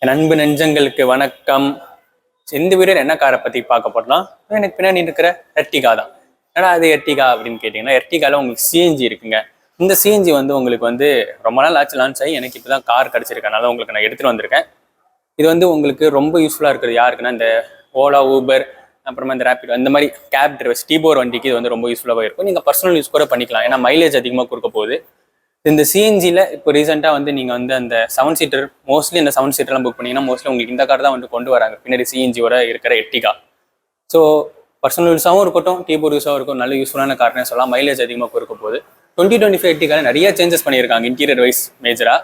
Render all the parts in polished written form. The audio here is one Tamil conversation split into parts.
என் அன்பு நெஞ்சங்களுக்கு வணக்கம். இந்த வீடியோல என்ன காரை பத்தி பார்க்க போறோம்னா, எனக்கு பின்னாடி இருக்கிற எர்டிகா தான். ஏன்னா அது எர்டிகா அப்படின்னு கேட்டீங்கன்னா, எர்டிகால உங்களுக்கு சிஎன்ஜி இருக்குங்க. இந்த சிஎன்ஜி வந்து உங்களுக்கு வந்து ரொம்ப நாள் ஆச்சு லான்ச் ஆகி, எனக்கு இப்பதான் கார் கிடைச்சிருக்கு. அதனால உங்களுக்கு நான் எடுத்துட்டு வந்திருக்கேன். இது வந்து உங்களுக்கு ரொம்ப யூஸ்ஃபுல்லா இருக்கிறது யாருக்குன்னா, இந்த ஓலா, ஊபர், அப்புறமா இந்த ரேபிடோ அந்த மாதிரி கேப் டிரைவர்ஸ், டீபோர் வண்டிக்கு இது வந்து ரொம்ப யூஸ்ஃபுல்லாக இருக்கும். நீங்க பர்சனல் யூஸ் கூட பண்ணிக்கலாம். ஏன்னா மைலேஜ் அதிகமாக கொடுக்க போகுது. இந்த சிஎன்ஜியில் இப்போ ரீசெண்டாக வந்து நீங்கள் வந்து அந்த 7 சீட்டர், மோஸ்ட்லி இந்த 7 சீட்டர்லாம் புக் பண்ணிங்கன்னா மோஸ்ட்லி உங்களுக்கு இந்த கார் தான் வந்து கொண்டு வராங்க, பின்னாடி சிஎன்ஜியோட இருக்கிற எர்டிகா. ஸோ பர்சனல் யூஸாகவும் இருக்கட்டும், டீபோர் யூஸாகவும் இருக்கும், நல்ல யூஸ்ஃபுல்லான கார்னே சொல்லலாம். மைலேஜ் அதிகமாக கொடுக்க போகுது. 2025 எர்டிகால நிறைய சேஞ்சஸ் பண்ணியிருக்காங்க இன்டீரியர் வைஸ் மேஜராக.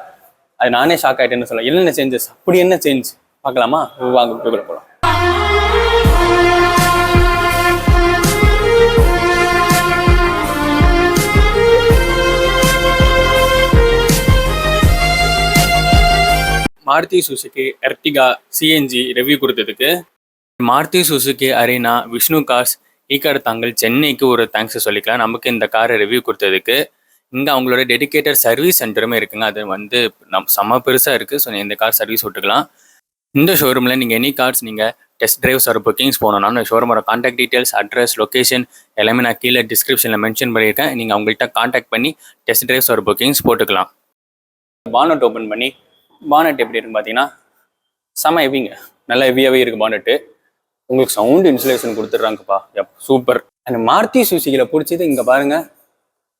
அது நானே ஷாக் ஆகிட்டேன்னு சொல்லலாம். என்னென்ன சேஞ்சஸ், அப்படி என்ன சேஞ்ச் பார்க்கலாமா? வாங்க போகலாம். Maruti Suzuki Ertiga CNG review கொடுத்ததுக்கு Maruti Suzuki Arena, Vishnu cars, Ekkadu Thangal சென்னைக்கு ஒரு தேங்க்ஸ் சொல்லிக்கலாம். நமக்கு இந்த காரை ரிவ்யூ கொடுத்ததுக்கு. இங்கே அவங்களோட டெடிக்கேட்டட் சர்வீஸ் சென்டருமே இருக்குங்க. அது வந்து செம்ம பெருசாக இருக்குது. ஸோ இந்த கார் சர்வீஸ் விட்டுக்கலாம். இந்த ஷோரூமில் நீங்கள் எனி கார்ஸ் நீங்கள் டெஸ்ட் டிரைவ்ஸ் ஒரு புக்கிங்ஸ் போகணும்னா இந்த ஷோரூமோட கான்டாக்ட் டீட்டெயில்ஸ், அட்ரஸ், லொக்கேஷன் எல்லாமே நான் கீழே டிஸ்கிரிப்ஷனில் மென்ஷன் பண்ணியிருக்கேன். நீங்கள் அவங்கள்ட்ட கான்டாக்ட் பண்ணி டெஸ்ட் டிரைவ்ஸ் ஒரு புக்கிங்ஸ் போட்டுக்கலாம். பானட் ஓப்பன் பண்ணி, பானட் எப்படி இருக்குன்னு பார்த்தீங்கன்னா செம ஹெவிங்க, நல்லா ஹெவியாகவே இருக்குது பானட்டு. உங்களுக்கு சவுண்ட் இன்சுலேஷன் கொடுத்துட்றாங்கப்பா, சூப்பர். அந்த மாருதி சுசுகியில் பிடிச்சது இங்கே பாருங்கள்,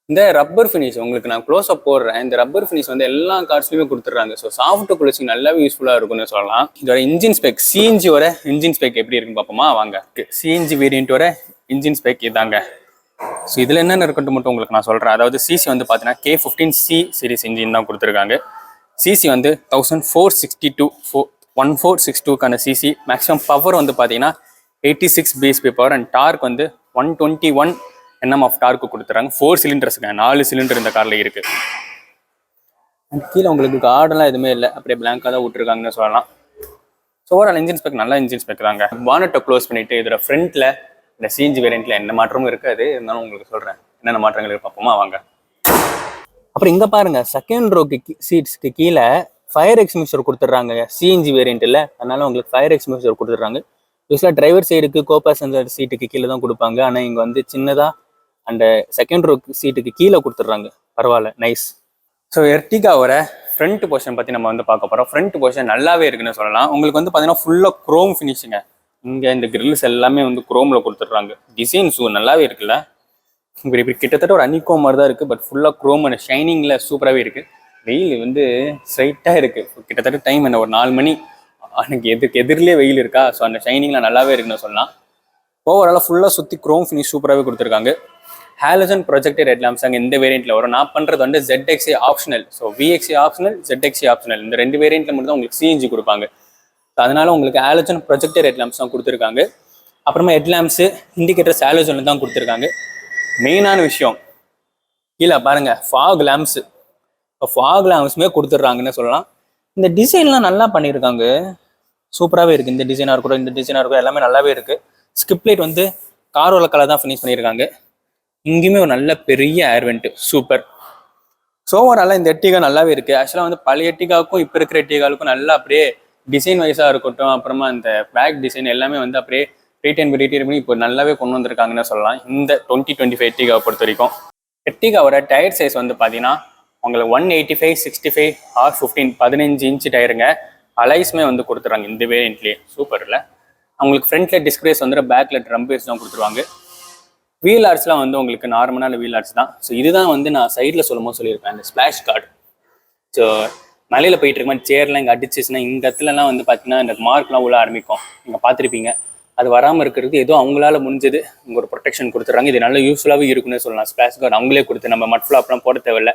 இந்த ரப்பர் ஃபினிஷ். உங்களுக்கு நான் க்ளோஸ் அப் போடுறேன். இந்த ரப்பர் ஃபினிஷ் வந்து எல்லா கார்ஸ்லையுமே கொடுத்துட்றாங்க. ஸோ சாஃப்ட் குளிச்சிங் நல்லாவே யூஸ்ஃபுல்லாக இருக்கும்னு சொல்லலாம். இதோட இன்ஜின் ஸ்பெக், சிஎன்ஜியோட இன்ஜின் ஸ்பெக் எப்படி இருக்குன்னு பார்ப்போமா வாங்க. சிஎன்ஜி வேரியண்ட்டோட இன்ஜின் ஸ்பெக் இதாங்க. ஸோ இதில் என்னென்ன இருக்குன்ட்டு மட்டும் உங்களுக்கு நான் சொல்கிறேன். அதாவது சிசி வந்து பார்த்தீங்கன்னா K15C சீரிஸ் இன்ஜின் தான் கொடுத்துருக்காங்க. சிசி வந்து 1462 சிசி. மேக்ஸிமம் பவர் வந்து பார்த்தீங்கன்னா 86 பிஎஸ்பி பவர் அண்ட் டார்க் வந்து 121 Nm ஆஃப் டார்க்கு கொடுத்துறாங்க. 4 சிலிண்டர்ஸுங்க, 4 சிலிண்டர் இந்த காரில் இருக்குது. கீழே உங்களுக்கு கார்டெல்லாம் எதுவுமே இல்லை, அப்படியே பிளாங்காக தான் விட்டுருக்காங்கன்னு சொல்லலாம். ஸோ ஓவரால் இன்ஜின் ஸ்பெக் நல்ல இன்ஜின் ஸ்பெக் தாங்க. பானட்டை க்ளோஸ் பண்ணிவிட்டு இதோட ஃப்ரண்ட்டில் இந்த சிஎன்ஜி வேரியண்ட்டில் எந்த மாற்றமும் இருக்காது. இருந்தாலும் உங்களுக்கு சொல்கிறேன் என்னென்ன மாற்றங்கள் பார்ப்போமா வாங்க. அப்புறம் இங்கே பாருங்கள், செகண்ட் ரோக்கு சீட்ஸ்க்கு கீழே ஃபயர் எக்ஸ்மிஷர் கொடுத்துட்றாங்க சிஎன்ஜி வேரியண்ட்டில். அதனால உங்களுக்கு ஃபயர் எக்ஸ்மிஷர் கொடுத்துட்றாங்க. யூஸ்வலாக டிரைவர் சைடுக்கு கோ பேசஞ்சர் சீட்டுக்கு கீழே தான் கொடுப்பாங்க. ஆனால் இங்கே வந்து சின்னதாக அந்த செகண்ட் ரோக்கு சீட்டுக்கு கீழே கொடுத்துட்றாங்க. பரவாயில்ல, நைஸ். ஸோ எர்டிகாவோட ஃப்ரண்ட் போர்ஷன் பற்றி நம்ம வந்து பார்க்க போகிறோம். ஃப்ரண்ட் போர்ஷன் நல்லாவே இருக்குன்னு சொல்லலாம். உங்களுக்கு வந்து பார்த்தீங்கன்னா ஃபுல்லாக க்ரோம் ஃபினிஷிங்க. இங்கே இந்த கிரில்ஸ் எல்லாமே வந்து க்ரோமில் கொடுத்துட்றாங்க. டிசைன் நல்லாவே இருக்குல்ல. இப்படி கிட்டத்தட்ட ஒரு அனிக்கோ மாதிரி தான் இருக்குது. பட் ஃபுல்லாக க்ரோம் அண்ட் ஷைனிங்கில் சூப்பராகவே இருக்குது. வெயில் வந்து ஸ்ட்ரைட்டாக இருக்குது. கிட்டத்தட்ட டைம் என்ன ஒரு 4 மணி. எனக்கு எதிரிலே வெயில் இருக்கா. ஸோ அந்த ஷைனிங்கில் நல்லாவே இருக்குன்னு சொல்லலாம். ஓவராலாக ஃபுல்லாக சுற்றி க்ரோம் ஃபினிஷ் சூப்பராகவே கொடுத்துருக்காங்க. ஹாலஜன் ப்ரொஜெக்டட் ஹெட்லாம்ப்ஸ் அங்கே இந்த வேரியண்ட்டில் வரும். நான் பண்ணுறது வந்து ZXA optional. So VXA optional, ZXA optional, இந்த 2 வேரியண்ட்டில் மட்டும் தான் உங்களுக்கு சிஎன்ஜி கொடுப்பாங்க. ஸோ அதனால உங்களுக்கு ஹாலஜன் ப்ரொஜெக்டட் ஹெட்லாம்ப்ஸ் தான் கொடுத்துருக்காங்க. அப்புறமா ஹெட்லாம்ப்ஸு, இண்டிகேட்டர்ஸ் ஹாலஜனில் தான் கொடுத்துருக்காங்க. மெயினான விஷயம் கீழே பாருங்கள், ஃபாக் லேம்ப்ஸு. இப்போ ஃபாக் லேம்ப்ஸுமே கொடுத்துட்றாங்கன்னு சொல்லலாம். இந்த டிசைன்லாம் நல்லா பண்ணியிருக்காங்க, சூப்பராகவே இருக்குது. இந்த டிசைனாக இருக்கட்டும், இந்த டிசைனாக இருக்கட்டும், எல்லாமே நல்லாவே இருக்குது. ஸ்கிப் லைட் வந்து காரோல கலர் தான் ஃபினிஷ் பண்ணியிருக்காங்க. இங்கேயுமே ஒரு நல்ல பெரிய ஏர்வெண்ட்டு, சூப்பர். ஸோ ஓவராலாக இந்த எர்டிகா நல்லாவே இருக்குது. ஆக்சுவலாக வந்து பழைய எர்டிகாவுக்கும் இப்போ இருக்கிற எர்டிகாவுக்கும் நல்லா அப்படியே டிசைன் வைஸாக இருக்கட்டும், அப்புறமா இந்த பேக் டிசைன் எல்லாமே வந்து அப்படியே ரீட்டைன் பண்ணி இப்போ நல்லாவே கொண்டு வந்திருக்காங்கன்னு சொல்லலாம். இந்த 2025 எர்டிகாவை பொறுத்த வரைக்கும். எர்டிகாவோட டயர் சைஸ் வந்து பார்த்தீங்கன்னா உங்களுக்கு 185, 65 ஆர் 15 15 இன்ச்சு டயருங்க. அலைஸ்மே வந்து கொடுத்துறாங்க இந்த வேரியண்ட்லேயே, சூப்பர் இல்லை. அவங்களுக்கு ஃப்ரண்ட்டில் டிஸ்பிளேஸ் வந்து பேக்கில் ட்ரம் பேஸ் தான் கொடுத்துருவாங்க. வீல் ஆர்ட்ஸ்லாம் வந்து உங்களுக்கு நார்மலான வீல் ஆர்ட்ஸ் தான். ஸோ இதுதான் வந்து நான் சைடில் சொல்லியிருப்பேன், அந்த ஸ்பிளாஷ் கார்டு. ஸோ மலையில் போயிட்டு இருக்கும்போது சேர்லாம் இங்கே அடிச்சிச்சுன்னா இந்த இடத்துலலாம் வந்து பார்த்தீங்கன்னா இந்த மார்க்லாம் உள்ள ஆரம்பிக்கும். நீங்கள் பார்த்துருப்பீங்க. அது வராமல் இருக்கிறது ஏதோ அவங்களால முடிஞ்சது இங்கே ஒரு ப்ரொடெக்ஷன் கொடுத்துட்றாங்க. இது நல்ல யூஸ்ஃபுல்லாகவே இருக்குன்னு சொல்லலாம். ஸ்பிளாஷ் கார்டு அவங்களே கொடுத்து நம்ம மட் ஃப்ளாப்லாம் போட தேவையில்லை,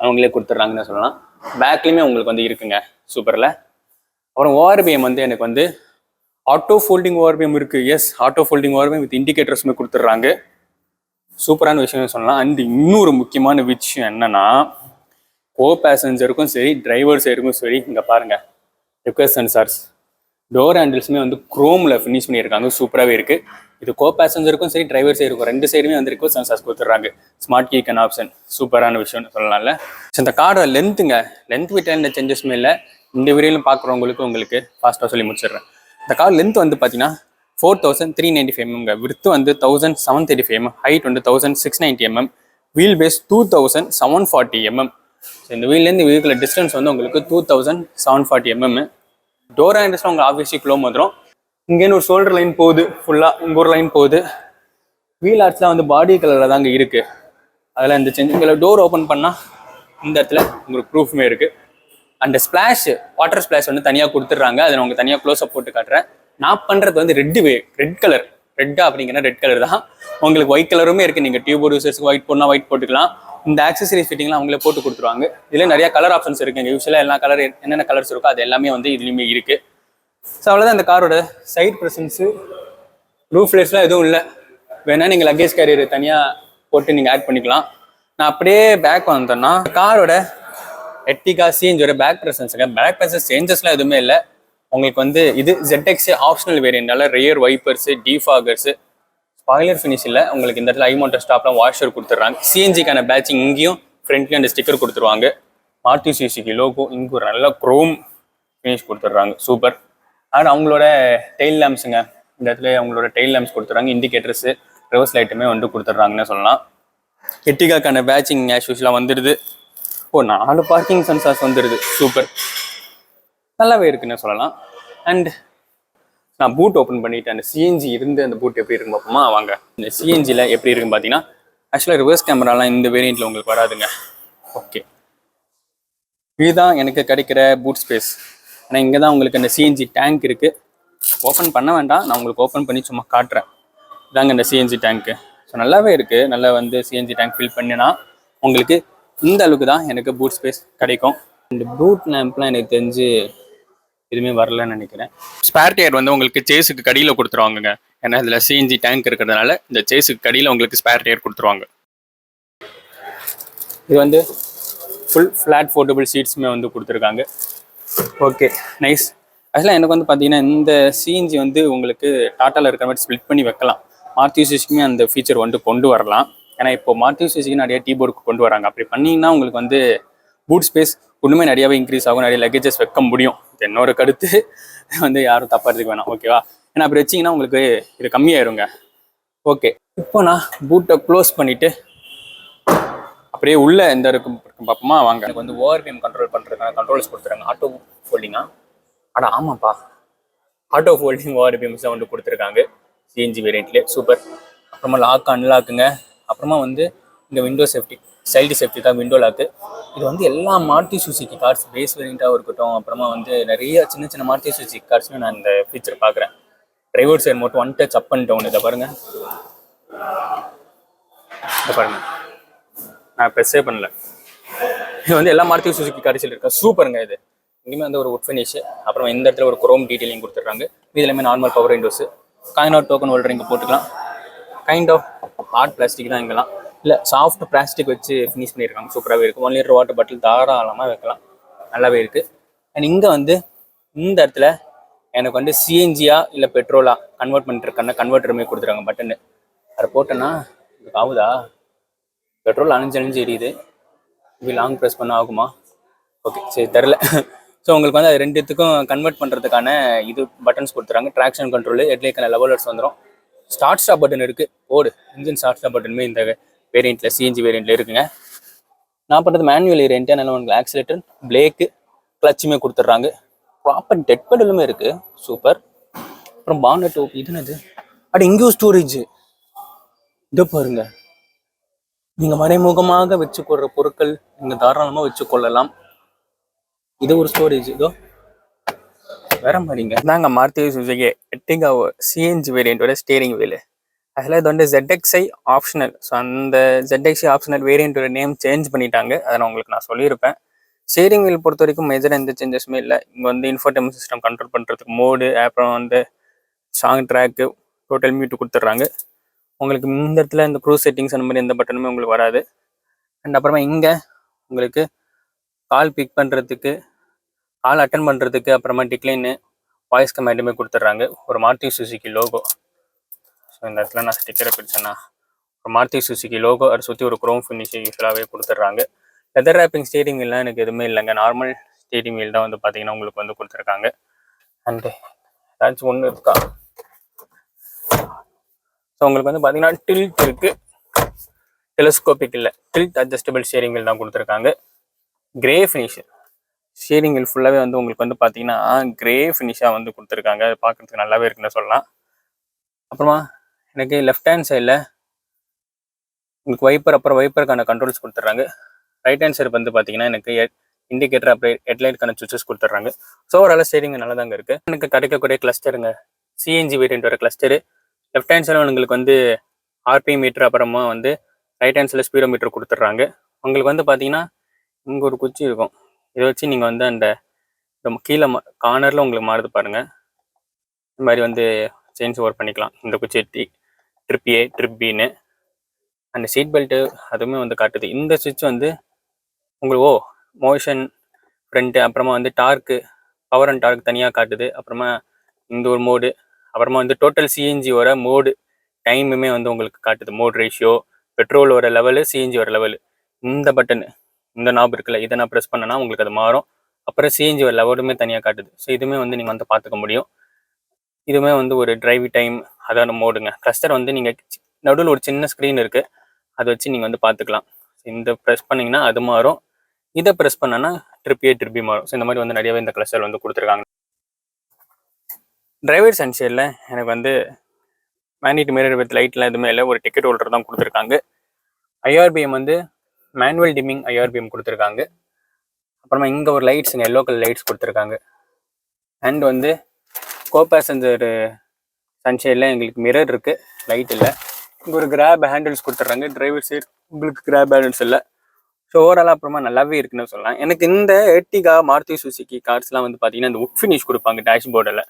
அவங்களே கொடுத்துட்றாங்கன்னு சொல்லலாம். பேக்லேயுமே உங்களுக்கு வந்து இருக்குங்க, சூப்பரில். அப்புறம் ஓஆர்பிஎம் வந்து எனக்கு வந்து ஆட்டோ ஃபோல்டிங் ஓஆர்பிஎம் இருக்குது. எஸ், ஆட்டோ ஃபோல்டிங் ஓஆர்பிஎம் வித் இண்டிகேட்டர்ஸுமே கொடுத்துட்றாங்க. சூப்பரான விஷயம்னு சொல்லலாம். அண்ட் இன்னொரு முக்கியமான விஷயம் என்னன்னா, கோ பேசஞ்சருக்கும் சரி டிரைவர் சைடுக்கும் சரி இங்கே பாருங்கள், ரிக்வெஸ்ட் சென்சார்ஸ், டோர் ஹேண்டில்ஸுமே வந்து க்ரோமில் ஃபினிஷ் பண்ணியிருக்காங்க, சூப்பராகவே இருக்குது. இது கோ பேசஞ்சருக்கும் சரி டிரைவர் சைடுக்கும் 2 சைடுமே வந்து ரிக்வெஸ்ட் சென்சார்ஸ் கொடுத்துட்றாங்க. ஸ்மார்ட் கீ கேன் ஆப்ஷன், சூப்பரான விஷயம்னு சொல்லலாம்ல. ஸோ இந்த காரோட லென்த்துங்க, லென்த் விட்டால் எந்த சேஞ்சஸுமே இல்லை. இந்த வீடியோவில் பார்க்குறவங்களுக்கு உங்களுக்கு ஃபாஸ்ட்டாக சொல்லி முடிச்சிடுறேன். இந்த கார் லென்த் வந்து பார்த்தீங்கன்னா 4395 mm, விர்த்து வந்து 1735 mm, ஹைட் வந்து 1690 mm, wheel base 2740 mm. So இந்த வீல்லேருந்து வீலுக்குள்ள டிஸ்டன்ஸ் வந்து உங்களுக்கு 2740 mm. டோர் ஹேண்டல்ஸ்லாம் உங்கள் ஆஃபீஸுக்கு க்ளோ வந்துடும். இங்கேன்னு ஒரு ஷோல்டர் லைன் போகுது, ஃபுல்லாக இங்கே ஒரு லைன் போகுது. வீல் ஆர்ட்ஸ்லாம் வந்து பாடி கலரில் தாங்க இருக்குது. அதில் இந்த செஞ்சுங்களை டோர் ஓப்பன் பண்ணால் இந்த இடத்துல உங்களுக்கு ப்ரூஃப்மே இருக்குது. அண்ட் ஸ்பிளாஷ், வாட்டர் ஸ்பிளாஷ் வந்து தனியாக கொடுத்துட்றாங்க. அதை நான் உங்களுக்கு தனியாக க்ளோஸ்அப் போட்டு காட்டுறேன். நான் பண்ணுறது வந்து ரெட் கலர். ரெட்டா அப்படிங்கிற ரெட் கலர் தான். உங்களுக்கு ஒயிட் கலருமே இருக்குது. நீங்கள் டியூப் யூசர்ஸ்க்கு ஒயிட் போடனா ஒயிட் போட்டுக்கலாம். இந்த ஆக்சசரிஸ் ஃபிட்டிங்லாம் அவங்களே போட்டு கொடுத்துருவாங்க. இதில் நிறைய கலர் ஆப்ஷன்ஸ் இருக்குங்க. யூஸ்வலாக எல்லா கலர் என்னென்ன கலர்ஸ் இருக்கோ அது எல்லாமே வந்து இதுலேயுமே இருக்குது. ஸோ அவ்வளோதான் இந்த காரோட சைட் ப்ரெசன்ஸு. ரூஃப் லைட்ஸ்லாம் எதுவும் இல்லை. வேணால் நீங்கள் லக்கேஜ் கேரியர் தனியாக போட்டு நீங்கள் ஆட் பண்ணிக்கலாம். நான் அப்படியே பேக் வந்தேன்னா காரோட எர்டிகா சிஎன்ஜியோட பேக் ப்ரெசன்ஸுங்க. பேக் ப்ரெசன்ஸ் சேஞ்சஸ்லாம் எதுவுமே இல்லை. உங்களுக்கு வந்து இது ZX ஆப்ஷனல் வேரியண்டால rear wipers, defoggers, spoiler finish இல்லை. உங்களுக்கு இந்த இடத்துல ஐமோட்டர் ஸ்டாப்லாம் வாஷர் கொடுத்துட்றாங்க. சிஎன்ஜிக்கான பேட்சிங் இங்கேயும் ஃப்ரண்ட்லேயும் அந்த ஸ்டிக்கர் கொடுத்துருவாங்க. மாருதி சுசுகி லோகோ இங்கே ஒரு நல்ல குரோம் ஃபினிஷ் கொடுத்துட்றாங்க. சூப்பர். அண்ட் அவங்களோட டெயில் லேம்ப்ஸுங்க. இந்த இடத்துல அவங்களோட டெயில் லேம்ப்ஸ் கொடுத்துட்றாங்க. இண்டிகேட்டர்ஸு, ரிவர்ஸ் லைட்டுமே வந்து கொடுத்துட்றாங்கன்னு சொல்லலாம். எர்டிகாக்கான பேட்சிங் ஆஸ் யூஸ்வலாக வந்துடுது. 4 பார்க்கிங் சென்சார்ஸ் வந்துடுது. சூப்பர், நல்லாவே இருக்குன்னு சொல்லலாம். அண்ட் நான் பூட் ஓப்பன் பண்ணிவிட்டு அந்த சிஎன்ஜி இருந்து அந்த பூட் எப்படி இருக்குன்னு பார்ப்போமா வாங்க. இந்த சிஎன்ஜியில் எப்படி இருக்குன்னு பார்த்தீங்கன்னா ஆக்சுவலாக ரிவர்ஸ் கேமராலாம் இந்த வேரியண்ட்டில் உங்களுக்கு வராதுங்க. ஓகே, இதுதான் எனக்கு கிடைக்கிற பூட் ஸ்பேஸ். ஆனால் இங்கே தான் உங்களுக்கு அந்த சிஎன்ஜி டேங்க் இருக்குது. ஓப்பன் பண்ண வேண்டாம், நான் உங்களுக்கு ஓப்பன் பண்ணி சும்மா காட்டுறேன். இதாங்க இந்த சிஎன்ஜி டேங்க்கு. ஸோ நல்லாவே இருக்குது. நல்லா வந்து சிஎன்ஜி டேங்க் ஃபில் பண்ணினா உங்களுக்கு இந்த அளவுக்கு தான் எனக்கு பூட் ஸ்பேஸ் கிடைக்கும். இந்த பூட் லேம்ப்லாம் எனக்கு தெரிஞ்சு எதுவுமே வரலன்னு நினைக்கிறேன். ஸ்பேர் டயர் வந்து உங்களுக்கு சேஸுக்கு கடியில் கொடுத்துருவாங்க. ஏன்னா இதில் சிஎன்ஜி டேங்க் இருக்கிறதுனால இந்த சேஸுக்கு கடியில் உங்களுக்கு ஸ்பேர் டயர் கொடுத்துருவாங்க. இது வந்து ஃபுல் ஃப்ளாட் ஃபோல்டபுள் சீட்ஸுமே வந்து கொடுத்துருக்காங்க. Okay, nice. ஆக்சுவலாக எனக்கு வந்து பார்த்தீங்கன்னா இந்த சிஎன்ஜி வந்து உங்களுக்கு டாட்டாவில் இருக்கிற மாதிரி ஸ்ப்ளிட் பண்ணி வைக்கலாம். மாருதி சுசுகியுமே அந்த ஃபீச்சர் வந்து கொண்டு வரலாம். ஏன்னா இப்போ மாருதி சுசுகி நிறைய டீபோர்டுக்கு கொண்டு வராங்க. அப்படி பண்ணிங்கன்னா உங்களுக்கு வந்து பூட் ஸ்பேஸ் இன்னுமே நிறையாவே இன்க்ரீஸ் ஆகும். நிறைய லக்கேஜஸ் வைக்க முடியும். இது என்னோட கருத்து, வந்து யாரும் தப்பாகிறதுக்கு வேணாம், ஓகேவா? ஏன்னா அப்படி வச்சிங்கன்னா உங்களுக்கு இது கம்மியாயிருங்க. ஓகே, இப்போ நான் பூட்டை க்ளோஸ் பண்ணிவிட்டு அப்படியே உள்ள எந்த இருக்கும் பார்ப்போமா வாங்க. எனக்கு வந்து ஓஆர்பிஎம் கண்ட்ரோல் பண்ணுறதுக்கான கண்ட்ரோல்ஸ் கொடுத்துருக்காங்க. ஆட்டோ ஃபோல்டிங்கா? அட ஆமாப்பா, ஆட்டோ ஃபோல்டிங் ஓஆர்பிஎம்ஸ் தான் வந்து கொடுத்துருக்காங்க சிஎன்ஜி வேரியண்ட்லேயே. சூப்பர். அப்புறமா லாக் அன்லாக்குங்க. அப்புறமா வந்து இந்த விண்டோ சேஃப்டி, சைல்டு சேஃப்டி தான் விண்டோ லாக்கு. இது வந்து எல்லா மாருதி சுசுகி கார்ஸ் பேஸ் வேரியண்ட்டாகவும் இருக்கட்டும், அப்புறமா வந்து நிறைய சின்ன சின்ன மாருதி சுசுகி கார்ஸ்லையும் நான் இந்த ஃபீச்சர் பார்க்குறேன். டிரைவர் சைடு மட்டும் one touch up and down. இதை பாருங்கள், இதை பாருங்கள், நான் ப்ரெஸ்ஸே பண்ணல. இது வந்து எல்லா மாருதி சுசுகி கார்ஸில் இருக்கா. சூப்பருங்க. இது இங்கேயுமே வந்து ஒரு உட் ஃபினிஷ். அப்புறம் இந்த இடத்துல ஒரு குரோம் டீட்டெயிலிங் கொடுத்துட்றாங்க. இதுலையுமே normal power windows, coin of token holder இங்கே போட்டுக்கலாம். கைண்ட் ஆஃப் ஹார்ட் பிளாஸ்டிக் தான் இங்கெல்லாம், இல்லை சாஃப்ட் பிளாஸ்டிக் வச்சு ஃபினிஷ் பண்ணியிருக்காங்க. சூப்பராகவே இருக்குது. 1 லிட்டர் வாட்டர் பாட்டில் தாராளமாக வைக்கலாம், நல்லாவே இருக்குது. அண்ட் இங்கே வந்து இந்த இடத்துல எனக்கு வந்து சிஎன்ஜியா இல்லை பெட்ரோலா கன்வெர்ட் பண்ணிட்டுருக்காங்க. கன்வெர்ட்டருமே கொடுத்துருக்காங்க பட்டனு. அதை போட்டேன்னா இதுக்கு ஆகுதா? பெட்ரோல் அணிஞ்சு எரியுது. இப்படி லாங் ப்ரெஸ் பண்ண ஆகுமா? ஓகே, சரி, தெரில. ஸோ உங்களுக்கு வந்து அது ரெண்டுத்துக்கும் கன்வெர்ட் பண்ணுறதுக்கான இது பட்டன்ஸ் கொடுத்துறாங்க. ட்ராக்ஷன் கண்ட்ரோலு, ஹெட்லைக்கான லெவலர்ஸ் வந்துடும். ஸ்டார்ட் ஸ்டாப் பட்டன் இருக்குது. இன்ஜின் ஸ்டார்ட் ஸ்டாப் பட்டனுமே இந்த வேரியண்ட்டில் சிஎன்ஜி வேரியண்ட்டில் இருக்குங்க. நான் பண்ணுறது மேனுவல் வேரியண்ட்டு. அதனால் உங்களுக்கு ஆக்சிலேட்டர், பிரேக்கு, கிளச்சுமே கொடுத்துட்றாங்க. ப்ராப்பர் டெட் பெடலுமே இருக்குது. சூப்பர். அப்புறம் பானட் இது என்னது? அப்படி இங்கேயும் ஸ்டோரேஜ். இதை பாருங்க, நீங்கள் மறைமுகமாக வச்சுக்கொள்கிற பொருட்கள் நீங்கள் தாராளமாக வச்சுக்கொள்ளலாம். இது ஒரு ஸ்டோரேஜ். இதோ வேற மாதிரிங்க. நாங்கள் மாருதி சுசுகி எர்டிகா சிஎன்ஜி வேரியண்ட்டோட ஸ்டேரிங் வீலு. அதில் இது வந்து ZXi ஆப்ஷனல். ஸோ அந்த ZXi ஆப்ஷனல் வேரியண்ட்டோட நேம் சேஞ்ச் பண்ணிட்டாங்க. அதை நான் உங்களுக்கு சொல்லியிருப்பேன். ஸ்டேரிங் வீல் பொறுத்த வரைக்கும் மேஜராக எந்த சேஞ்சஸுமே இல்லை. இங்கே வந்து இன்ஃபோர்டைன்மெண்ட் சிஸ்டம் கண்ட்ரோல் பண்ணுறதுக்கு மோடு, அப்புறம் வந்து சாங் ட்ராக்கு, டோட்டல் மியூட் கொடுத்துட்றாங்க. உங்களுக்கு இந்த இடத்துல இந்த க்ரூஸ் செட்டிங்ஸ் அந்த மாதிரி எந்த பட்டனுமே உங்களுக்கு வராது. அண்ட் அப்புறமா இங்கே உங்களுக்கு கால் பிக் பண்ணுறதுக்கு, கால் அட்டன் பண்ணுறதுக்கு, அப்புறமா டிக்ளைனு, வாய்ஸ் கமாண்டுமே கொடுத்துட்றாங்க. ஒரு மாருதி சுசுகி லோகோ. ஸோ இந்த இடத்துல நான் ஸ்டிக்கரை பிடிச்சேன்னா ஒரு மாருதி சுசுகி லோகோ, அதை சுற்றி ஒரு குரோம் ஃபினிஷ் யூஸ்வலாகவே கொடுத்துட்றாங்க. லெதர் ரேப்பிங் ஸ்டேரிங் இல்லை எனக்கு எதுவுமே இல்லைங்க. நார்மல் ஸ்டீரிங் வீல் தான் வந்து பார்த்தீங்கன்னா உங்களுக்கு வந்து கொடுத்துருக்காங்க. அண்டு ஏதாச்சும் ஒன்று இருக்கா? ஸோ உங்களுக்கு வந்து பார்த்தீங்கன்னா டில்ட் இருக்குது, டெலிஸ்கோபிக் இல்லை, டில்ட் அட்ஜஸ்டபிள் ஸ்டீரிங் வீல் தான் கொடுத்துருக்காங்க. கிரே ஃபினிஷ் ஸ்டீரிங் வீல் ஃபுல்லாகவே வந்து உங்களுக்கு வந்து பார்த்தீங்கன்னா கிரே ஃபினிஷாக வந்து கொடுத்துருக்காங்க. அது பார்க்குறதுக்கு நல்லாவே இருக்குன்னு சொல்லலாம். அப்புறமா எனக்கு லெஃப்ட் ஹேண்ட் சைடில் உங்களுக்கு வைப்பர், அப்புறம் வைப்பருக்கான கண்ட்ரோல்ஸ் கொடுத்துட்றாங்க. ரைட் ஹேண்ட் சைடு வந்து பார்த்தீங்கன்னா எனக்கு இண்டிகேட்டர் அப்புறம் ஹெட்லைட்டுக்கான சுவிச்சஸ் கொடுத்துட்றாங்க. ஸோ ஓவரால் ஸ்டீரிங் நல்லா தாங்க இருக்குது. எனக்கு கிடைக்கக்கூடிய கிளஸ்டருங்க சிஎன்ஜி வேரியன்ட் வர கிளஸ்டரு. லெஃப்ட் ஹேண்ட் சைடில் உங்களுக்கு வந்து ஆர்பிஎம் மீட்டர், அப்புறமா வந்து ரைட் ஹேண்ட் சைடில் ஸ்பீடோ மீட்டர் கொடுத்துட்றாங்க. உங்களுக்கு வந்து பார்த்தீங்கன்னா இங்கே ஒரு குச்சி இருக்கும், இதை வச்சு நீங்கள் வந்து அந்த கீழே கார்னரில் உங்களுக்கு மாறுது பாருங்கள், இந்த மாதிரி வந்து சேஞ்ச் ஓவர் பண்ணிக்கலாம். இந்த குச்சி ட்ரிப் ஏ, ட்ரிப் பின்னு அந்த சீட் பெல்ட்டு அதுவுமே வந்து காட்டுது. இந்த சுவிட்ச் வந்து உங்களுக்கு மோஷன் ஃப்ரண்ட்டு, அப்புறமா வந்து டார்க்கு, பவர் அண்ட் டார்க் தனியாக காட்டுது. அப்புறமா இந்த ஒரு மோடு, அப்புறமா வந்து டோட்டல் சிஎன்ஜியோட மோடு டைமுமே வந்து உங்களுக்கு காட்டுது. மோட் ரேஷியோ, பெட்ரோல் வர லெவலு, சிஎன்ஜி வர லெவலு. இந்த பட்டன், இந்த நாப் இருக்குல்ல, இதை நான் ப்ரெஸ் பண்ணேன்னா உங்களுக்கு அது மாறும். அப்புறம் சிஎன்ஜி வர லெவலுமே தனியாக காட்டுது. ஸோ இதுவுமே வந்து நீங்கள் வந்து பார்த்துக்க முடியும். இதுவுமே வந்து ஒரு டிரைவ் டைம் அதான மோடுங்க. கிளஸ்டர் வந்து நீங்கள் நடுவில் ஒரு சின்ன ஸ்க்ரீன் இருக்குது, அதை வச்சு நீங்கள் வந்து பார்த்துக்கலாம். இந்த ப்ரெஸ் பண்ணிங்கன்னா அது மாறும், இதை ப்ரெஸ் பண்ணனா ட்ரிப் ஏ, ட்ரிப் பி மாறும். ஸோ இந்த மாதிரி வந்து நிறையவே இந்த கிளஸ்டர் வந்து கொடுத்துருக்காங்க. டிரைவர் சன்ஷேடில் எனக்கு வந்து மேக்னெட் மிரர் வித் லைட்லாம் எதுவுமே இல்லை, ஒரு டிக்கெட் ஹோல்டர் தான் கொடுத்துருக்காங்க. ஐஆர்பிஎம் வந்து மேனுவல் டிம்மிங் ஐஆர்பிஎம் கொடுத்துருக்காங்க. அப்புறமா இங்கே ஒரு லைட்ஸுங்க, எல்லோ கலர் லைட்ஸ் கொடுத்துருக்காங்க. அண்ட் வந்து கோ பேசஞ்சர் சன்ஷேடில் எங்களுக்கு மிரர் இருக்குது, லைட் இல்லை. இங்கே ஒரு கிராப் ஹேண்டில்ஸ் கொடுத்துட்றாங்க. டிரைவர் சைடு உங்களுக்கு கிராப் ஹேண்டில்ஸ் இல்லை. ஸோ ஓவராலாக அப்புறமா நல்லாவே இருக்குன்னு சொல்லலாம். எனக்கு இந்த எர்டிகா, மாருதி சுசுகி கார்ஸ்லாம் வந்து பார்த்தீங்கன்னா இந்த உட் ஃபினிஷ் கொடுப்பாங்க டேஷ்போர்டில்,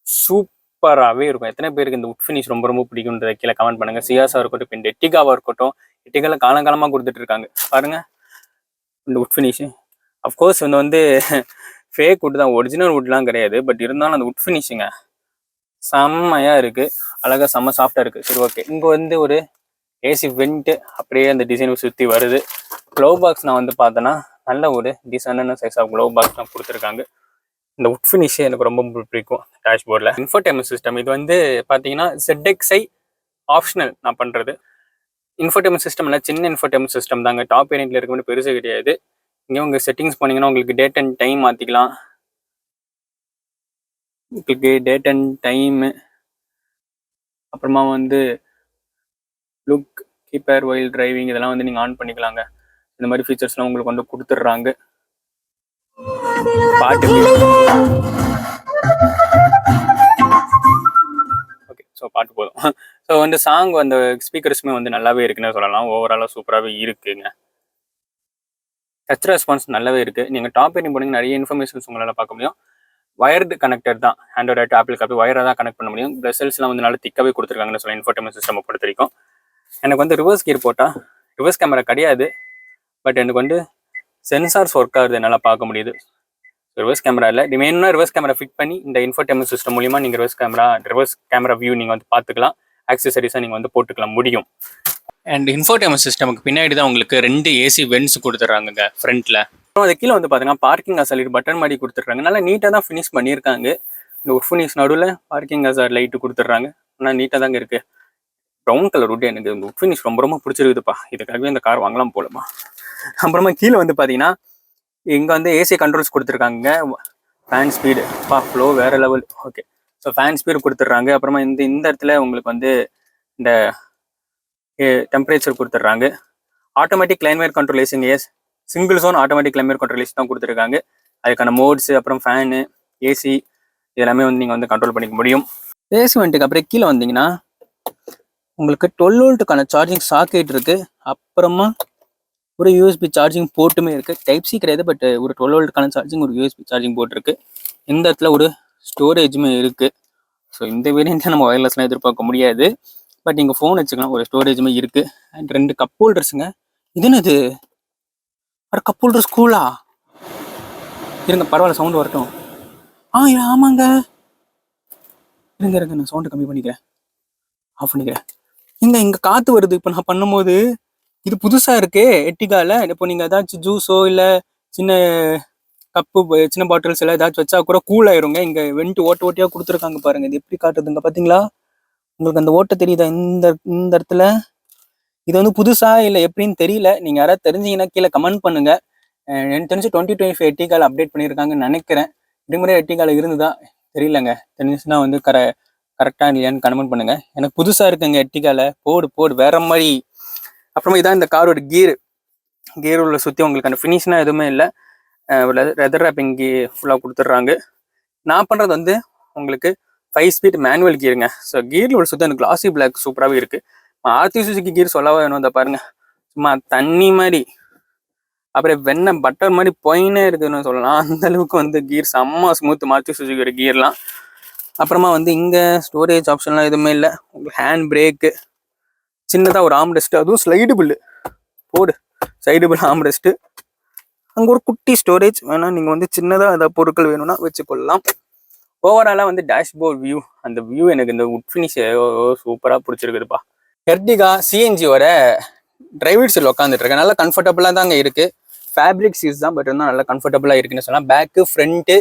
சூப்பராகவே இருக்கும். எத்தனை பேருக்கு இந்த உட் ஃபினிஷ் ரொம்ப ரொம்ப பிடிக்குன்றத கீழே கமெண்ட் பண்ணுங்கள். சியாஸாக இருக்கட்டும், இப்போ இந்த எர்டிகாவாக இருக்கட்டும், எர்டிகாவில் காலங்காலமாக கொடுத்துட்ருக்காங்க பாருங்கள் இந்த உட் ஃபினிஷு. அஃப்கோர்ஸ் வந்து ஃபேக் உட் தான், ஒரிஜினல் உட்லாம் கிடையாது. பட் இருந்தாலும் அந்த உட் ஃபினிஷுங்க செம்மையாக இருக்குது, அழகாக செம்ம சாஃப்டாக இருக்குது. சரி, ஓகே. இங்கே வந்து ஒரு ஏசி வெண்ட்டு அப்படியே அந்த டிசைனை சுற்றி வருது. க்ளோவ் பாக்ஸ் நான் வந்து பார்த்தேன்னா நல்ல ஒரு டிசைனான சைஸ் ஆஃப் க்ளோவ் பாக்ஸ் தான் கொடுத்துருக்காங்க. இந்த உட் ஃபினிஷ் எனக்கு ரொம்ப பிடிக்கும். டேஷ்போர்டில் இன்ஃபோடெயின்மென்ட் சிஸ்டம் இது வந்து பார்த்தீங்கன்னா ZXi ஆப்ஷனல் நான் பண்ணுறது. இன்ஃபோடெயின்மென்ட் சிஸ்டம் இல்லை, சின்ன இன்ஃபோடெயின்மென்ட் சிஸ்டம் தாங்க. டாப் வேரியண்ட்டில் இருக்க வேண்டிய பெருசு கிடையாது. இங்கே உங்கள் செட்டிங்ஸ் பண்ணிங்கன்னா உங்களுக்கு டேட் அண்ட் டைம் மாற்றிக்கலாம். உங்களுக்கு டேட் அண்ட் டைமு, அப்புறமா வந்து லுக், கீப்பர், ஒயில் டிரைவிங் இதெல்லாம் வந்து நீங்கள் ஆன் பண்ணிக்கலாங்க. இந்த மாதிரி ஃபீச்சர்ஸ்லாம் உங்களுக்கு வந்து கொடுத்துட்றாங்க. பாட்டு ஓகே, ஸோ பாட்டு போதும். ஸோ வந்து சாங் அந்த ஸ்பீக்கர்ஸுமே வந்து நல்லாவே இருக்குன்னு சொல்லலாம். ஓவராலாக சூப்பராகவே இருக்குங்க. டச் ரெஸ்பான்ஸ் நல்லாவே இருக்குது. நீங்கள் டாப் வேரியன்ட் போனீங்கன்னா நிறைய இன்ஃபர்மேஷன்ஸ் உங்களால் பார்க்க முடியும். வயர்டு கனெக்டட் தான், ஆண்ட்ராய்டு ஆப்பிள் காப்பி வயரை தான் கனெக்ட் பண்ண முடியும். பிரசல்ஸ்லாம் வந்து நல்லா திக்காகவே கொடுத்துருக்காங்கன்னு சொல்லலாம். இன்ஃபோடெயின்மென்ட் சிஸ்டம் பொறுத்த வரைக்கும் எனக்கு வந்து ரிவர்ஸ் கியர் போட்டால் ரிவர்ஸ் கேமரா கிடையாது. பட் எனக்கு வந்து சென்சார்ஸ் ஒர்க் ஆகுது, என்னால் பார்க்க முடியுது. ரிவர்ஸ் கேமரா இல்லை, வேணும்னா ரிவர்ஸ் கேமரா ஃபிட் பண்ணி இந்த இன்ஃபோடெயின்மென்ட் சிஸ்டம் மூலிமா நீங்கள் ரிவர்ஸ் கேமரா வியூ நீங்கள் வந்து பார்த்துக்கலாம். ஆக்சசரிஸாக நீங்கள் வந்து போட்டுக்கலாம் முடியும். அண்ட் இன்ஃபோடெயின்மென்ட் சிஸ்டமுக்கு பின்னாடி தான் உங்களுக்கு 2 ஏசி வென்ட்ஸ் கொடுத்துட்றாங்க ஃப்ரண்ட்டில். அது கீழே வந்து பார்த்தீங்கன்னா பார்க்கிங் அசாலிட் பட்டன் மாதிரி கொடுத்துட்றாங்க. நல்லா நீட்டாக தான் ஃபினிஷ் பண்ணியிருக்காங்க. இந்த ஒரு ஃபினிஷ் நடுவில் பார்க்கிங் அசார் லைட்டு கொடுத்துட்றாங்க. ஆனால் நீட்டாக தாங்க இருக்குது. ப்ரௌன் கலர் உட் எனக்கு இந்த ஃபினிஷ் ரொம்ப ரொம்ப பிடிச்சிருக்குதுப்பா. இதுக்காகவே இந்த கார் வாங்கலாம் போலமா. அப்புறமா கீழே வந்து பார்த்தீங்கன்னா இங்கே வந்து ஏசி கண்ட்ரோல்ஸ் கொடுத்துருக்காங்க. ஃபேன் ஸ்பீடு ஃப்ளோ வேறு லெவல். ஓகே, ஸோ ஃபேன் ஸ்பீடு கொடுத்துட்றாங்க. அப்புறமா இந்த இடத்துல உங்களுக்கு வந்து இந்த டெம்பரேச்சர் கொடுத்துட்றாங்க. ஆட்டோமேட்டிக் கிளைமேட் கண்ட்ரோல் ஏசிங்க, single zone automatic climate control AC தான் கொடுத்துருக்காங்க. அதுக்கான மோட்ஸு, அப்புறம் ஃபேனு, ஏசி இதெல்லாமே வந்து நீங்கள் வந்து கண்ட்ரோல் பண்ணிக்க முடியும். ஏசி வந்துட்டுக்கு அப்புறம் கீழே வந்தீங்கன்னா உங்களுக்கு 12 வோல்ட்டுக்கான சார்ஜிங் சாக்கெட் இருக்குது. அப்புறமா ஒரு யூஎஸ்பி சார்ஜிங் போர்ட்டுமே இருக்குது. டைப் சி கிடையாது, பட் ஒரு 12 வோல்ட்டுக்கான சார்ஜிங், ஒரு யூஎஸ்பி சார்ஜிங் போர்ட் இருக்குது. இந்த இடத்துல ஒரு ஸ்டோரேஜுமே இருக்குது. ஸோ இந்த வேரியண்ட்டை நம்ம ஒயர்லெஸ்லாம் எதிர்பார்க்க முடியாது. பட் நீங்கள் ஃபோன் வச்சுக்கலாம், ஒரு ஸ்டோரேஜுமே இருக்குது. அண்ட் 2 கப் ஹோல்டர்ஸுங்க. இது என்னது, ஒரு கப் ஹோல்டர் ஸ்கூலா? இருங்க, பரவாயில்ல, சவுண்டு வரட்டும். ஆமாங்க, இருங்க நான் சவுண்டு கம்மி பண்ணிக்கிறேன், ஆஃப் பண்ணிக்கிறேன். இங்கே காற்று வருது இப்போ நான் பண்ணும்போது. இது புதுசாக இருக்கே எர்டிகாவில். இப்போ நீங்கள் ஏதாச்சும் ஜூஸோ இல்லை சின்ன கப்பு சின்ன பாட்டில்ஸ் எல்லாம் ஏதாச்சும் வச்சா கூட கூல் ஆயிருங்க. இங்கே வெண்ட் ஓட்டியாக கொடுத்துருக்காங்க பாருங்க. இது எப்படி காட்டுதுங்க பார்த்தீங்களா? உங்களுக்கு அந்த ஓட்டை தெரியுதா இந்த இந்த இடத்துல? இது வந்து புதுசா இல்லை எப்படின்னு தெரியல. நீங்கள் யாராவது தெரிஞ்சீங்கன்னா கீழே கமெண்ட் பண்ணுங்க. எனக்கு தெரிஞ்சு 2025 எட்டிகால அப்டேட் பண்ணியிருக்காங்கன்னு நினைக்கிறேன். இதுக்கு முன்னாடி எட்டிகால இருந்துதா தெரியலங்க. தெரிஞ்சுச்சுன்னா வந்து கரெக்டாக இல்லையான்னு கமெண்ட் பண்ணுங்க. எனக்கு புதுசாக இருக்குங்க எட்டிகால. போடு வேற மாதிரி. அப்புறமா இதான் இந்த காரோட கியர் உள்ள சுற்றி உங்களுக்கு அந்த ஃபினிஷ்னா எதுவுமே இல்லை. லெதர் ரேப்பிங் ஃபுல்லாக கொடுத்துட்றாங்க. நான் பண்ணுறது வந்து உங்களுக்கு 5 ஸ்பீட் மேனுவல் கியருங்க. ஸோ கியரில் உள்ள சுற்றி அந்த கிளாசி பிளாக் சூப்பராகவே இருக்குது. மாருதி சுசுகி கியர் சொல்லவா வேணும். அதை பாருங்க, சும்மா தண்ணி மாதிரி அப்புறம் வெண்ணெய் பட்டர் மாதிரி பொயினே இருக்குதுன்னு சொல்லலாம். அந்த அளவுக்கு வந்து கியர் செம்ம ஸ்மூத் மாருதி சுசுகியோட கியர்லாம். அப்புறமா வந்து இங்கே ஸ்டோரேஜ் ஆப்ஷன்லாம் எதுவுமே இல்லை. உங்களுக்கு ஹேண்ட் பிரேக்கு, சின்னதாக ஒரு ஆம்ரெஸ்ட்டு, அதுவும் ஸ்லைடபிள். சைடபிள் ஆம்ரெஸ்ட்டு. அங்கே ஒரு குட்டி ஸ்டோரேஜ் வேணா நீங்கள் வந்து சின்னதாக ஏதாவது பொருட்கள் வேணும்னா வச்சுக்கொள்ளலாம். ஓவராலாக வந்து டேஷ்போர்ட் வியூ, அந்த வியூ எனக்கு இந்த உட் ஃபினிஷ் சூப்பராக பிடிச்சிருக்குதுப்பா. எர்டிகா சிஎன்ஜியோட டிரைவர் சீட்டில் உட்காந்துட்டு இருக்கேன். நல்லா கம்ஃபர்டபுளாக தாங்க இருக்குது. ஃபேப்ரிக் சீட்ஸ் தான், பட் இருந்தால் நல்லா கம்ஃபர்டபுளாக இருக்குன்னு சொல்லலாம். பேக்கு ஃப்ரண்ட்டு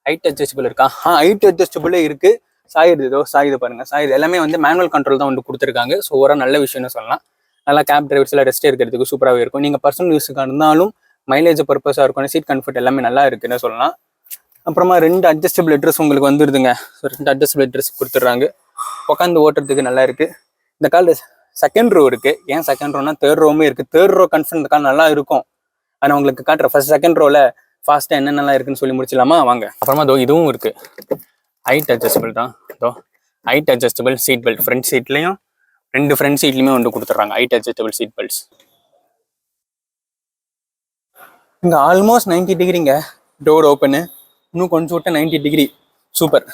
ஹைட் அட்ஜஸ்டபிள் இருக்கா? ஹைட் அட்ஜஸ்டபிளே இருக்குது. சாயுது பாருங்க. சாயுது எல்லாமே வந்து மேனுவல் கண்ட்ரோல் தான் வந்து கொடுத்துருக்காங்க. ஸோ ஒரு நல்ல விஷயம்னு சொல்லலாம். நல்லா கேப் டிரைவர்ஸில் ரெஸ்ட் இருக்கிறதுக்கு சூப்பராகவே இருக்கும். நீங்கள் பர்சனல் யூஸுக்கு இருந்தாலும் மைலேஜ் பர்பஸாக இருக்கும். சீட் கம்ஃபர்ட் எல்லாமே நல்லா இருக்குன்னு சொல்லலாம். அப்புறமா 2 அட்ஜஸ்டபிள் அட்ரஸ் உங்களுக்கு வந்துடுதுங்க. ஸோ 2 அட்ஜஸ்டபிள் அட்ரஸ் கொடுத்துட்றாங்க. உட்காந்து ஓட்டுறதுக்கு நல்லா இருக்குது. இந்த கால் செகண்ட் ரோ இருக்குது. ஏன் செகண்ட் ரோனா தேர்ட் ரோவுமே இருக்குது. தேர்ட் ரோ கன்ஃபர்ம் இந்த கால் நல்லா இருக்கும். ஆனால் உங்களுக்கு காட்டுற ஃபர்ஸ்ட் செகண்ட் ரோவில் ஃபாஸ்ட்டாக என்னென்னலாம் இருக்குன்னு சொல்லி முடிச்சிடலாமா? வாங்க. அப்புறமா இதுவும் இருக்குது. ஹைட் அட்ஜஸ்டபிள் தான். Height adjustable seat belt front சீட்லேயும் 2 ஃப்ரண்ட் சீட்லையுமே வந்து கொடுத்துட்றாங்க ஹைட் அட்ஜஸ்டபிள் சீட் பெல்ட்ஸ். இங்கே ஆல்மோஸ்ட் 90 டிகிரிங்க டோர் ஓப்பனு. இன்னும் கொஞ்சம் விட்ட 90 டிகிரி. சூப்பர்.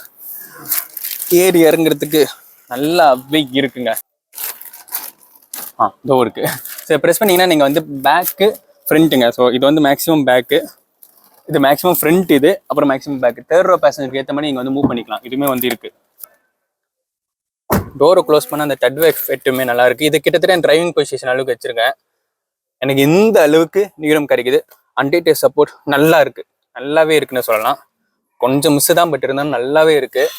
ஏறி இறங்குறதுக்கு நல்லா இருக்குங்க. இருக்கு. சரி, ப்ரெஸ் பண்ணிங்கன்னா நீங்கள் வந்து பேக்கு ஃப்ரண்ட்டுங்க. ஸோ இது வந்து மேக்ஸிமம் பேக்கு, இது மேக்ஸிமம் ஃப்ரண்ட், இது அப்புறம் மேக்ஸிமம் பேக்கு. தேர்ட் ரோ பேசஞ்சருக்கு ஏற்ற மாதிரி நீங்கள் வந்து மூவ் பண்ணிக்கலாம். இதுவுமே வந்து இருக்குது. டோரை க்ளோஸ் பண்ண அந்த டட் எஃபெக்ட்டுமே நல்லா இருக்குது. இது கிட்டத்தட்ட டிரைவிங் பொசிஷன் அளவுக்கு வச்சுருக்கேன். எனக்கு இந்த அளவுக்கு நீளம் கிடைக்குது. அன்டைட் சப்போர்ட் நல்லாவே இருக்குன்னு சொல்லலாம். கொஞ்சம் மிஸ் தான், பட் இருந்தாலும் நல்லாவே இருக்குது.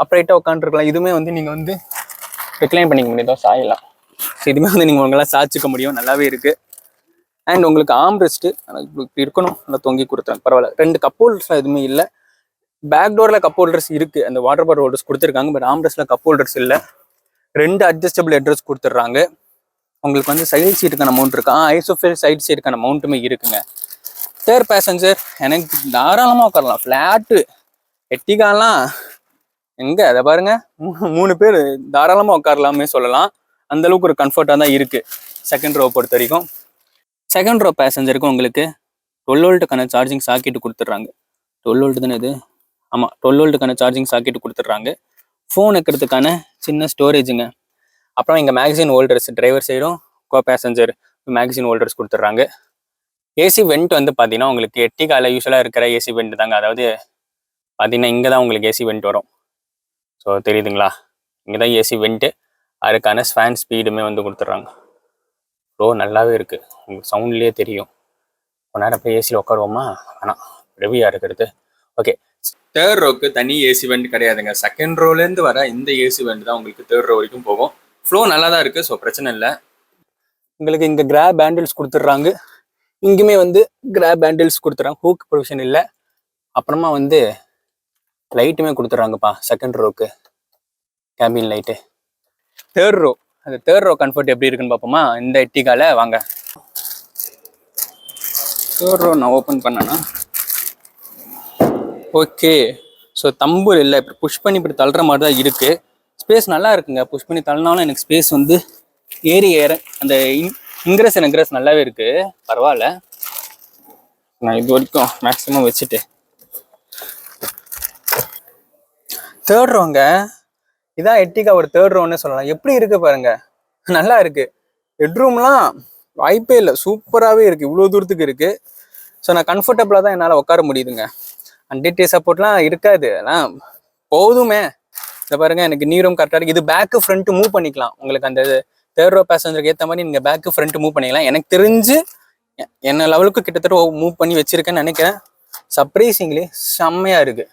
அப்ரைட்டாக உட்காந்துருக்கலாம். இதுவுமே வந்து நீங்கள் வந்து ரெக்ளைன் பண்ணிக்க முடியும், சாயலாம். ஸோ இதுவுமே வந்து நீங்கள் உங்களால் சாய்ச்சிக்க முடியும். நல்லாவே இருக்குது. அண்ட் உங்களுக்கு ஆம்ரெஸ்ட்டு இப்படி இருக்கணும், நல்லா தொங்கி கொடுத்தேன், பரவாயில்ல. 2 கப் ஹோல்டர்ஸ்லாம் எதுவுமே இல்லை. பேக் டோரில் கப் ஹோல்டர்ஸ் இருக்குது, அந்த வாட்டர் பாட்டில் ஹோல்டர்ஸ் கொடுத்துருக்காங்க. பட் ஆம்ரெஸ்ட்டில் கப் ஹோல்டர்ஸ் இல்லை. 2 அட்ஜஸ்டபிள் அட்ரஸ் கொடுத்துட்றாங்க. உங்களுக்கு வந்து சைடு சீட்டுக்கான மவுண்ட் இருக்கா? ஐசோஃபில் சைடு சீட்டுக்கான மவுண்ட்டுமே இருக்குங்க. தேர்ட் பேசஞ்சர் எனக்கு தாராளமாக உட்காரலாம். ஃப்ளாட்டு எட்டிகாலாம் எங்கே அதை பாருங்க, 3 பேர் தாராளமாக உட்காரலாமே சொல்லலாம். அந்தளவுக்கு ஒரு கம்ஃபர்ட்டாக தான் இருக்குது செகண்ட் ரோ பொறுத்த வரைக்கும். செகண்ட் ரோ பேசஞ்சருக்கு உங்களுக்கு 12 வோல்ட்டுக்கான சார்ஜிங் சாக்கெட்டு கொடுத்துட்றாங்க. 12 வோல்ட் தானே இது? ஆமாம், 12 வோல்ட்டுக்கான சார்ஜிங் சாக்கெட்டு கொடுத்துட்றாங்க. ஃபோன் வைக்கிறதுக்கான சின்ன ஸ்டோரேஜுங்க. அப்புறம் இங்கே மேக்சின் ஹோல்டர்ஸ், டிரைவர் சைடும் கோ பேசஞ்சர் மேக்சின் ஹோல்டர்ஸ் கொடுத்துட்றாங்க. ஏசி வெண்ட் வந்து பார்த்தீங்கன்னா உங்களுக்கு எட்டிகால யூஸ்வலாக இருக்கிற ஏசி வெண்ட் தாங்க. அதாவது பார்த்தீங்கன்னா இங்கே தான் உங்களுக்கு ஏசி வெண்ட் வரும். ஸோ தெரியுதுங்களா? இங்கே தான் ஏசி வெண்ட்டு. அதுக்கான ஃபேன் ஸ்பீடுமே வந்து கொடுத்துட்றாங்க. நல்லாவே இருக்குது. உங்களுக்கு சவுண்ட்லேயே தெரியும். கொஞ்ச நேரம் போய் ஏசியில் உட்காருவோமா? ஆனால் ரெவியாக இருக்கிறது. ஓகே, தேர்ட் ரோக்கு தனி ஏசி வெண்ட் கிடையாதுங்க. செகண்ட் ரோலேருந்து வர இந்த ஏசி வெண்ட் தான் உங்களுக்கு தேர்ட் ரோ வரைக்கும் போகும். ஃப்ளோ நல்லா தான் இருக்குது. ஸோ பிரச்சனை இல்லை. உங்களுக்கு இங்கே கிராப் ஹேண்டில்ஸ் கொடுத்துட்றாங்க. இங்கேயுமே வந்து கிராப் ஹேண்டில்ஸ் கொடுத்துட்றாங்க. ஹூக் ப்ரொவிஷன் இல்லை. அப்புறமா வந்து லைட்டுமே கொடுத்துட்றாங்கப்பா செகண்ட் ரோக்கு, கேபின் லைட்டு. தேர்ட் ரோ, அந்த தேர்ட் ரோ கம்ஃபர்ட் எப்படி இருக்குன்னு பார்ப்போமா? இந்த எட்டிகால வாங்க. தேர்ட் ரோ நான் ஓப்பன் பண்ணேன்னா ஓகே. ஸோ தம்பு இல்லை, இப்படி புஷ் பண்ணி இப்படி தள்ளுற மாதிரி தான் இருக்குது. ஸ்பேஸ் நல்லா இருக்குங்க. புஷ் பண்ணி தள்ளினாலும் எனக்கு ஸ்பேஸ் வந்து ஏற அந்த இன்க்ரஸ் நல்லாவே இருக்குது. பரவாயில்ல. நான் இது வரைக்கும் மேக்ஸிமம் வச்சுட்டு தேர்ட் ரோங்க. இதான் எட்டிகா ஒரு தேர்ட் ரோன்னு சொல்லலாம். எப்படி இருக்கு பாருங்க, நல்லா இருக்கு. பெட்ரூம்லாம் வாய்ப்பே இல்லை, சூப்பராகவே இருக்குது. இவ்வளோ தூரத்துக்கு இருக்குது. ஸோ நான் கம்ஃபர்டபுளாக தான் என்னால் உட்கார முடியுதுங்க. அன்டிடி சப்போர்ட்லாம் இருக்காது, ஆனால் போதுமே. இதை பாருங்க, எனக்கு நீரும் கரெக்டாக இருக்குது. இது பேக்கு ஃப்ரண்ட்டு மூவ் பண்ணிக்கலாம். உங்களுக்கு அந்த தேர்ட் ரோ பேசஞ்சருக்கு ஏற்ற மாதிரி நீங்கள் பேக்கு ஃப்ரண்ட்டு மூவ் பண்ணிக்கலாம். எனக்கு தெரிஞ்சு என்ன லெவலுக்கு கிட்டத்தட்ட மூவ் பண்ணி வச்சிருக்கேன்னு நினைக்கிறேன். சர்ப்ரைசிங்லி செம்மையாக இருக்குது.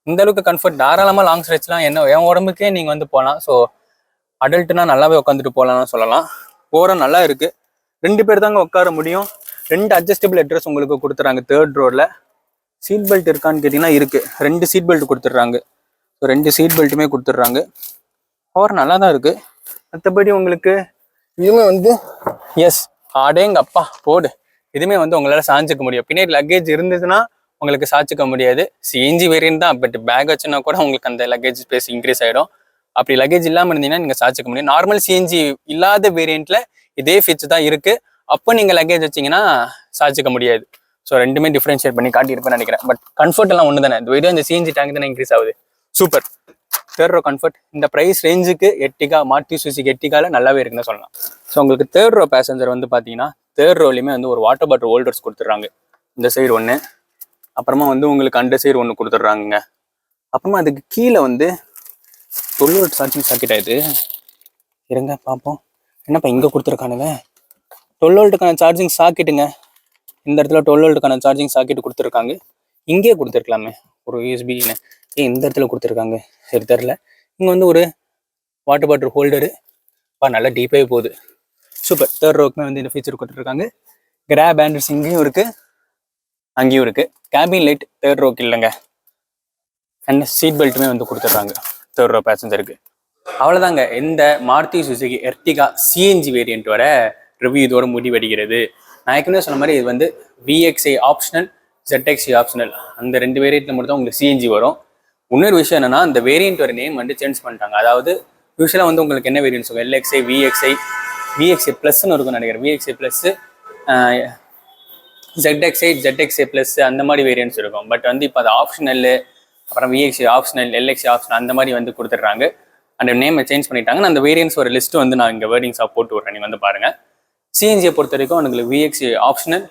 இந்த அளவுக்கு கம்ஃபர்ட் தாராளமாக லாங் ஸ்ட்ரெச்லாம் என்ன என் உடம்புக்கே நீங்கள் வந்து போகலாம். ஸோ அடல்ட்டுனா நல்லாவே உட்காந்துட்டு போகலான்னு சொல்லலாம். ஓரம் நல்லா இருக்குது. 2 பேர் தாங்க உட்கார முடியும். 2 அட்ஜஸ்டபிள் அட்ரஸ் உங்களுக்கு கொடுத்துறாங்க. 3rd ரோவில் சீட் பெல்ட் இருக்கான்னு கேட்டிங்கன்னா இருக்குது. 2 சீட் பெல்ட் கொடுத்துட்றாங்க. ஸோ 2 சீட் பெல்ட்டுமே கொடுத்துட்றாங்க. ஓரம் நல்லா தான் இருக்குது. மற்றபடி உங்களுக்கு இதுவுமே வந்து எஸ் ஆடேங்க அப்பா போடு, இதுவுமே வந்து உங்களால் சாஞ்சிக்க முடியும். பின்னாடி லக்கேஜ் இருந்ததுன்னா உங்களுக்கு சாய்ச்சிக்க முடியாது. சிஎன்ஜி வேரியன்ட் தான், பட் பேக் வச்சுன்னா கூட உங்களுக்கு அந்த லக்கேஜ் ஸ்பேஸ் இன்க்ரீஸ் ஆகிடும். அப்படி லக்கேஜ் இல்லாமல் இருந்தீங்கன்னா நீங்கள் சாய்ச்சிக்க முடியும். நார்மல் சிஎன்ஜி இல்லாத வேரியண்ட்ல இதே ஃபீச்சர் தான் இருக்குது. அப்போ நீங்கள் லக்கேஜ் வச்சிங்கன்னா சாய்ச்சிக்க முடியாது. ஸோ ரெண்டுமே டிஃப்ரென்ஷியேட் பண்ணி காட்டியிருப்பேன்னு நினைக்கிறேன். பட் கம்ஃபர்ட் எல்லாம் ஒன்று தானே. இந்த சிஎன்ஜி டேங்க் தானே இன்க்ரீஸ் ஆகுது. சூப்பர். 3rd ரோ கம்ஃபர்ட் இந்த ப்ரைஸ் ரேஞ்சுக்கு எர்டிகா, மாருதி சுசுகி எர்டிகால நல்லாவே இருக்குன்னு சொல்லலாம். ஸோ உங்களுக்கு 3rd ரோ பேசஞ்சர் வந்து பார்த்தீங்கன்னா 3rd ரோலையுமே வந்து ஒரு வாட்டர் பாட்டில் ஹோல்டர்ஸ் கொடுத்துட்றாங்க. இந்த சைடு ஒன்று, அப்புறமா வந்து உங்களுக்கு அந்த சைடு ஒன்று கொடுத்துட்றாங்க. அப்புறமா அதுக்கு கீழே வந்து 12 வோல்ட் சார்ஜிங் சாக்கெட் ஆயிடுது. இருங்க பார்ப்போம். என்னப்பா இங்கே கொடுத்துருக்கானுங்க 12 வோல்ட்டுக்கான சார்ஜிங் சாக்கெட்டுங்க. இந்த இடத்துல 12 வோல்ட்டுக்கான சார்ஜிங் சாக்கெட் கொடுத்துருக்காங்க. இங்கே கொடுத்துருக்கலாமே ஒரு யூஎஸ்பின்னு. இந்த இடத்துல கொடுத்துருக்காங்க. சரி தெரில. இங்கே வந்து ஒரு வாட்டர் பாட்டில் ஹோல்டரு நல்லா டீப்பாகவே போகுது. சூப்பர். 3rd ரோக்குமே வந்து இந்த ஃபீச்சர் கொடுத்துருக்காங்க. கிராப் ஹேண்டல்ஸ் இங்கேயும் இருக்குது, அங்கேயும் இருக்குது. கேபின் லைட் 3rd ரோக்கு இல்லைங்க. அண்ட் சீட் பெல்ட்டுமே வந்து கொடுத்துட்றாங்க 3rd ரோ பேசஞ்சருக்கு. அவ்வளோதாங்க. இந்த மாருதி சுசுகி எர்டிகா சிஎன்ஜி வேரியண்ட்டோட ரிவ்யூ இதோட முடிவடைகிறது. நான் ஏற்கனவே சொன்ன மாதிரி இது வந்து VXi ஆப்ஷனல், ZXi ஆப்ஷனல், அந்த 2 வேரியண்ட்டில் மட்டும் தான் உங்களுக்கு சிஎன்ஜி வரும். இன்னொரு விஷயம் என்னன்னா, இந்த வேரியண்ட்டோட நேம் வந்து சேஞ்ச் பண்ணிட்டாங்க. அதாவது யூஸ்வலாக வந்து உங்களுக்கு என்ன வேரியன்ட்ஸ் இருக்கும், LXi, VXi ப்ளஸ்ன்னு இருக்கும்னு நினைக்கிறேன். VXi ப்ளஸ், ZXi ப்ளஸ் அந்த மாதிரி வேரியன்ட்ஸ் இருக்கும். பட் வந்து இப்போ அது ஆப்ஷனல், அப்புறம் VXi ஆப்ஷனல், LXi ஆப்ஷனல் அந்த மாதிரி வந்து கொடுத்துட்றாங்க. அந்த நேமை சேஞ்ச் பண்ணிட்டாங்க. அந்த வேரியன்ட்ஸ் ஒரு லிஸ்ட் வந்து நான் இங்கே வேர்டிங்ஸாக போட்டு விட்றேன், நீங்கள் வந்து பாருங்கள். சிஎன்ஜியை பொறுத்த வரைக்கும் உங்களுக்கு VXi ஆப்ஷனல்,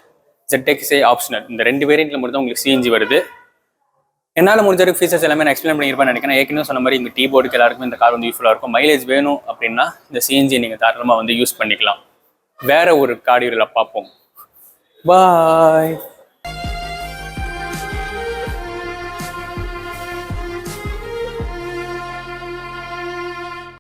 ZXi ஆப்ஷனல், இந்த 2 வேரியண்ட்டில் மட்டும் தான் உங்களுக்கு சிஎன்ஜி வருது. என்னால் முடிஞ்ச வரைக்கும் ஃபீச்சர்ஸ் எல்லாமே நான் எக்ஸ்பிளைன் பண்ணியிருப்பேன்னு நினைக்கிறேன். ஏற்கனவே சொன்ன மாதிரி இந்த போர்டுக்கு எல்லாருக்கும் இந்த கார் வந்து யூஸ்ஃபுல்லாக இருக்கும். மைலேஜ் வேணும் அப்படின்னா இந்த சிஎன்ஜி நீங்கள் தாராளமாக வந்து யூஸ் பண்ணிக்கலாம். வேற ஒரு கார் வீடியோவில் பார்ப்போம். பாய்.